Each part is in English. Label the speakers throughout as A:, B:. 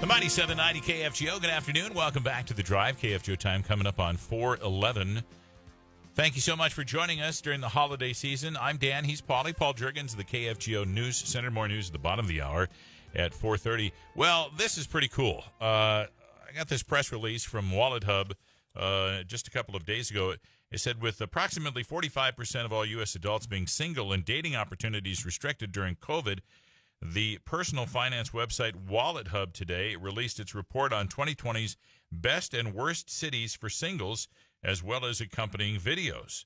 A: The Mighty 790 KFGO. Good afternoon. Welcome back to The Drive. KFGO time coming up on 4:11. Thank you so much for joining us during the holiday season. I'm Dan. He's Paulie. Paul Juergens, the KFGO News Center. More news at the bottom of the hour at 4:30. Well, this is pretty cool. I got this press release from Wallethub just a couple of days ago. It said, with approximately 45% of all U.S. adults being single and dating opportunities restricted during COVID, the personal finance website Wallethub today released its report on 2020's best and worst cities for singles, as well as accompanying videos.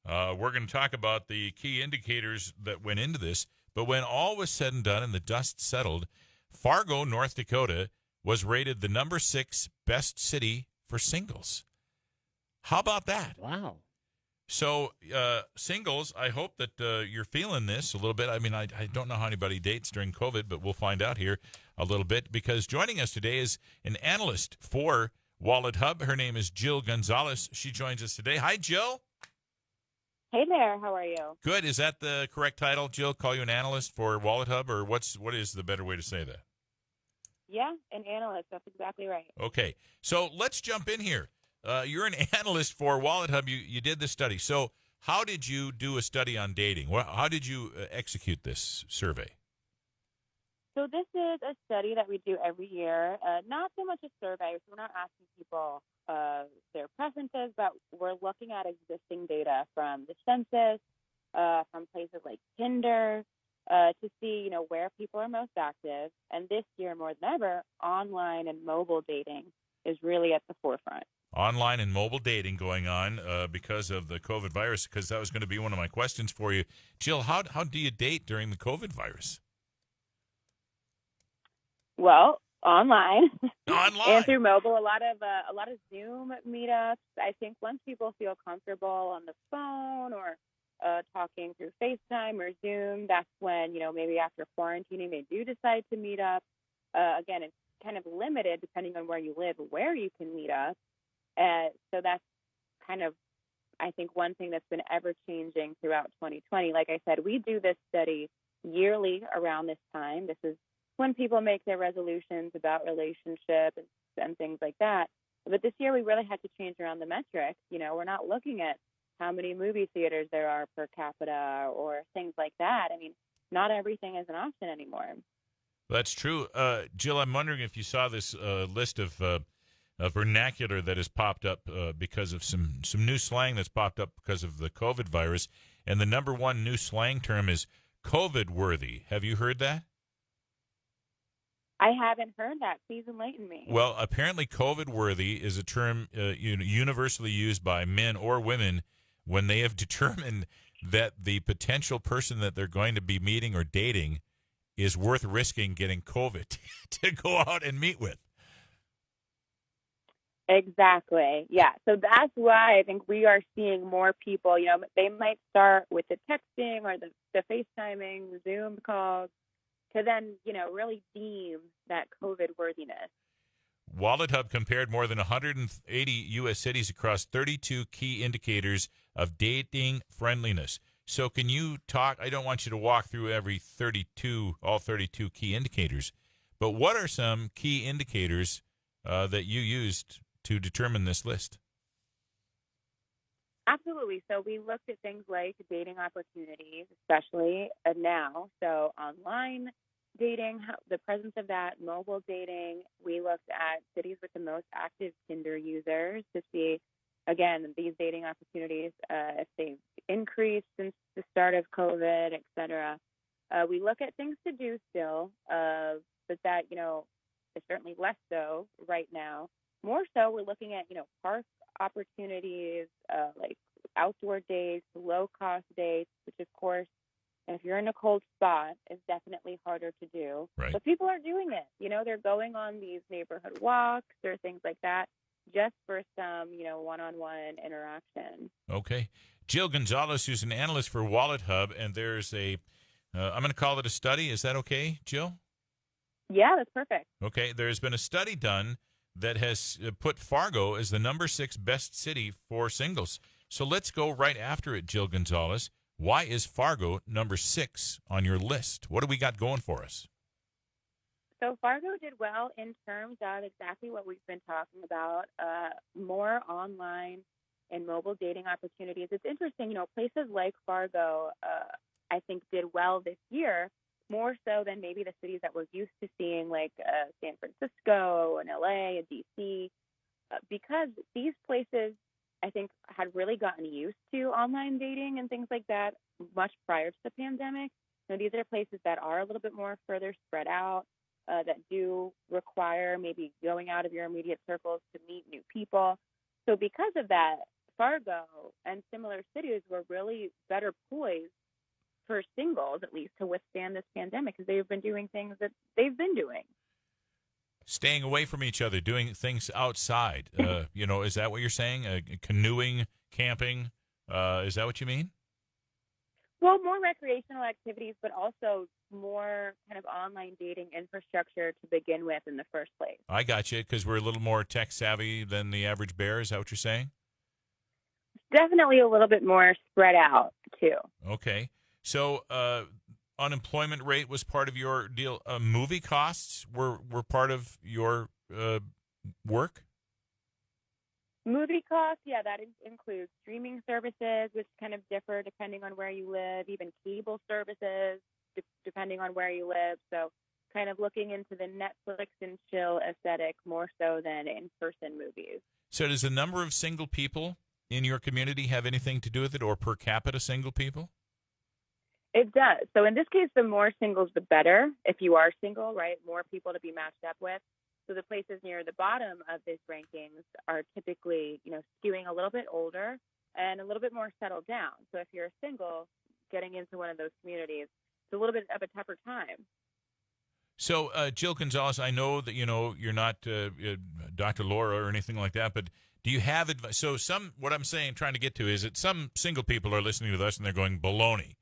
A: We're going to talk about the key indicators that went into this, but when all was said and done and the dust settled, Fargo, North Dakota, was rated the number 6 best city for singles. How about that?
B: Wow.
A: So, singles, I hope that you're feeling this a little bit. I mean, I don't know how anybody dates during COVID, but we'll find out here a little bit, because joining us today is an analyst for Wallethub. Her name is Jill Gonzales. She joins us today. Hi, Jill.
C: Hey there. How are you?
A: Good. Is that the correct title, Jill? Call you an analyst for Wallethub, or what is the better way to say that?
C: Yeah, an analyst. That's exactly right.
A: Okay. So let's jump in here. You're an analyst for Wallethub. You did this study. So how did you do a study on dating? How did you execute this survey?
C: So this is a study that we do every year. Not so much a survey. So we're not asking people their preferences, but we're looking at existing data from the census, from places like Tinder, to see, where people are most active. And this year, more than ever, online and mobile dating is really at the forefront.
A: Online and mobile dating going on because of the COVID virus, because that was going to be one of my questions for you. Jill, how do you date during the COVID virus?
C: Well, online.
A: Online.
C: And through mobile, a lot of Zoom meetups. I think once people feel comfortable on the phone or talking through FaceTime or Zoom, that's when, maybe after quarantining, they do decide to meet up. Again, it's kind of limited depending on where you live, where you can meet up. So that's kind of, I think, one thing that's been ever-changing throughout 2020. Like I said, we do this study yearly around this time. This is when people make their resolutions about relationships and things like that. But this year, we really had to change around the metrics. We're not looking at how many movie theaters there are per capita or things like that. I mean, not everything is an option anymore.
A: That's true. Jill, I'm wondering if you saw this list of vernacular that has popped up because of some new slang that's popped up because of the COVID virus. And the number one new slang term is COVID-worthy. Have you heard that?
C: I haven't heard that. Please enlighten me.
A: Well, apparently COVID-worthy is a term universally used by men or women when they have determined that the potential person that they're going to be meeting or dating is worth risking getting COVID to go out and meet with.
C: Exactly. Yeah. So that's why I think we are seeing more people, they might start with the texting or the FaceTiming, the Zoom calls, to then, really deem that COVID worthiness.
A: Wallethub compared more than 180 U.S. cities across 32 key indicators of dating friendliness. So can you talk, I don't want you to walk through all 32 key indicators, but what are some key indicators that you used to determine this list?
C: Absolutely. So we looked at things like dating opportunities, especially now. So online dating, the presence of that, mobile dating. We looked at cities with the most active Tinder users to see, again, these dating opportunities, if they've increased since the start of COVID, et cetera. We look at things to do still, but that, is certainly less so right now. More so, we're looking at, park opportunities, like outdoor dates, low-cost dates, which, of course, if you're in a cold spot, is definitely harder to do.
A: Right.
C: But people are doing it. They're going on these neighborhood walks or things like that just for some, one-on-one interaction.
A: Okay. Jill Gonzales, who's an analyst for Wallethub, and there's I'm going to call it a study. Is that okay, Jill?
C: Yeah, that's perfect.
A: Okay. There's been a study done that has put Fargo as the number 6 best city for singles. So let's go right after it, Jill Gonzales. Why is Fargo number 6 on your list? What do we got going for us?
C: So Fargo did well in terms of exactly what we've been talking about, more online and mobile dating opportunities. It's interesting, places like Fargo, I think did well this year, more so than maybe the cities that we're used to seeing, like San Francisco and LA and DC, because these places, I think, had really gotten used to online dating and things like that much prior to the pandemic. These are places that are a little bit more further spread out, that do require maybe going out of your immediate circles to meet new people. So because of that, Fargo and similar cities were really better poised for singles, at least, to withstand this pandemic, because they've been doing things that they've been doing.
A: Staying away from each other, doing things outside. Is that what you're saying? Canoeing, camping. Is that what you mean?
C: Well, more recreational activities, but also more kind of online dating infrastructure to begin with in the first place.
A: I got you, because we're a little more tech savvy than the average bear. Is that what you're saying?
C: Definitely a little bit more spread out, too.
A: Okay. So unemployment rate was part of your deal. Movie costs were part of your work?
C: Movie costs, yeah, that includes streaming services, which kind of differ depending on where you live, even cable services, depending on where you live. So kind of looking into the Netflix and chill aesthetic more so than in-person movies.
A: So does the number of single people in your community have anything to do with it, or per capita single people?
C: It does. So in this case, the more singles, the better. If you are single, right, more people to be matched up with. So the places near the bottom of these rankings are typically, skewing a little bit older and a little bit more settled down. So if you're single, getting into one of those communities, it's a little bit of a tougher time.
A: So, Jill Gonzales, I know that, you're not Dr. Laura or anything like that, but do you have advice? So what I'm trying to get to is that some single people are listening to this and they're going, baloney.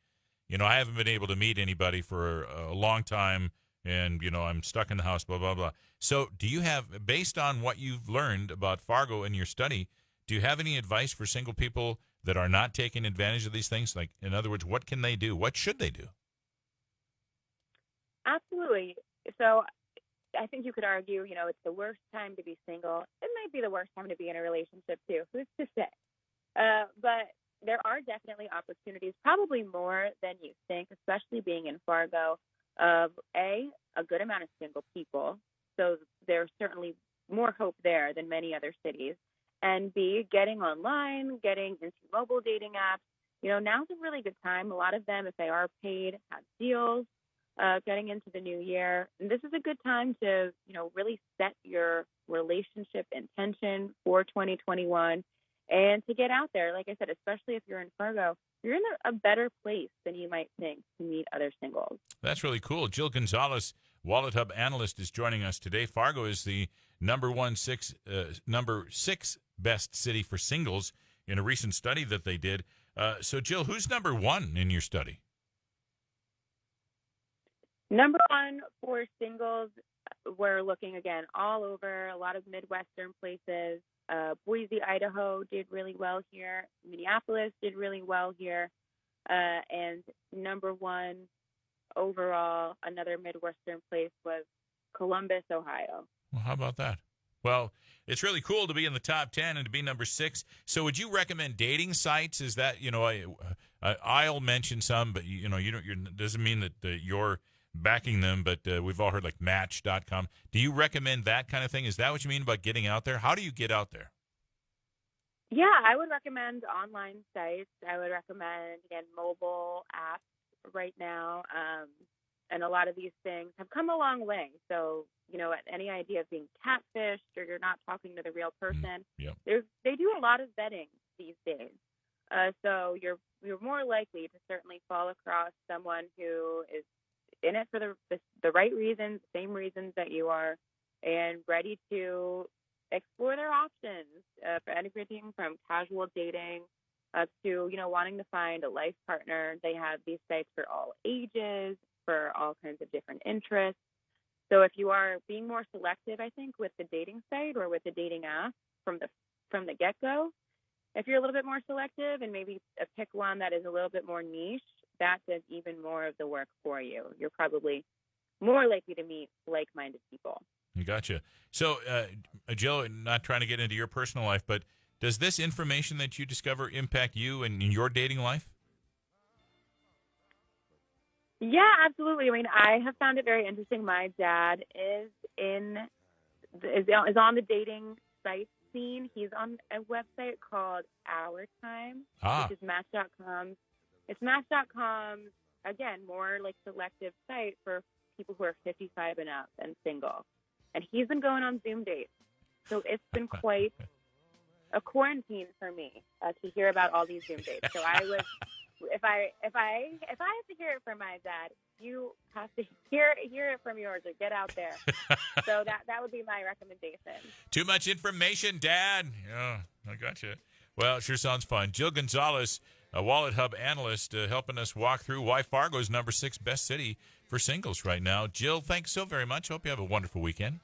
A: I haven't been able to meet anybody for a long time, and, I'm stuck in the house, blah, blah, blah. So do you have, based on what you've learned about Fargo in your study, do you have any advice for single people that are not taking advantage of these things? Like, in other words, what can they do? What should they do?
C: Absolutely. So I think you could argue, it's the worst time to be single. It might be the worst time to be in a relationship, too. Who's to say? But there are definitely opportunities, probably more than you think, especially being in Fargo, of a good amount of single people. So there's certainly more hope there than many other cities. And B, getting online, getting into mobile dating apps. Now's a really good time. A lot of them, if they are paid, have deals, getting into the new year. And this is a good time to, really set your relationship intention for 2021 and to get out there. Like I said, especially if you're in Fargo, you're in a better place than you might think to meet other singles.
A: That's really cool. Jill Gonzales, Wallethub Analyst, is joining us today. Fargo is the number 6 best city for singles in a recent study that they did. So, Jill, who's number 1 in your study?
C: Number 1 for singles, we're looking, again, all over, a lot of Midwestern places. Boise, Idaho did really well here. Minneapolis did really well here. And number 1 overall, another Midwestern place was Columbus, Ohio.
A: Well, how about that? Well, it's really cool to be in the top 10 and to be number 6. So would you recommend dating sites? Is that, I'll mention some, but, you doesn't mean that you're backing them, but we've all heard like Match.com. Do you recommend that kind of thing? Is that what you mean about getting out there? How do you get out there?
C: Yeah, I would recommend online sites. I would recommend, again, mobile apps right now. And a lot of these things have come a long way. So, any idea of being catfished or you're not talking to the real person, they do a lot of vetting these days. So you're more likely to certainly fall across someone who is in it for the right reasons, same reasons that you are, and ready to explore their options for anything from casual dating up to, wanting to find a life partner. They have these sites for all ages, for all kinds of different interests. So if you are being more selective, I think, with the dating site or with the dating app from the get-go, if you're a little bit more selective and maybe pick one that is a little bit more niche, that does even more of the work for you. You're probably more likely to meet like-minded people.
A: You gotcha. So, Jill, not trying to get into your personal life, but does this information that you discover impact you and your dating life?
C: Yeah, absolutely. I mean, I have found it very interesting. My dad is on the dating site scene. He's on a website called Our Time, which is Match.com. It's Match.com's, again, more like selective site for people who are 55 and up and single. And he's been going on Zoom dates. So it's been quite a quarantine for me to hear about all these Zoom dates. So I would, if I have to hear it from my dad, you have to hear it from yours or get out there. So that would be my recommendation.
A: Too much information, Dad. Yeah, I gotcha. Well, it sure sounds fun. Jill Gonzales, a Wallethub analyst, helping us walk through why Fargo is number 6 best city for singles right now. Jill, thanks so very much. Hope you have a wonderful weekend.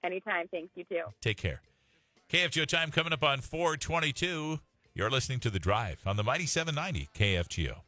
C: Anytime. Thanks. You too.
A: Take care. KFGO time coming up on 4:22. You're listening to The Drive on the Mighty 790 KFGO.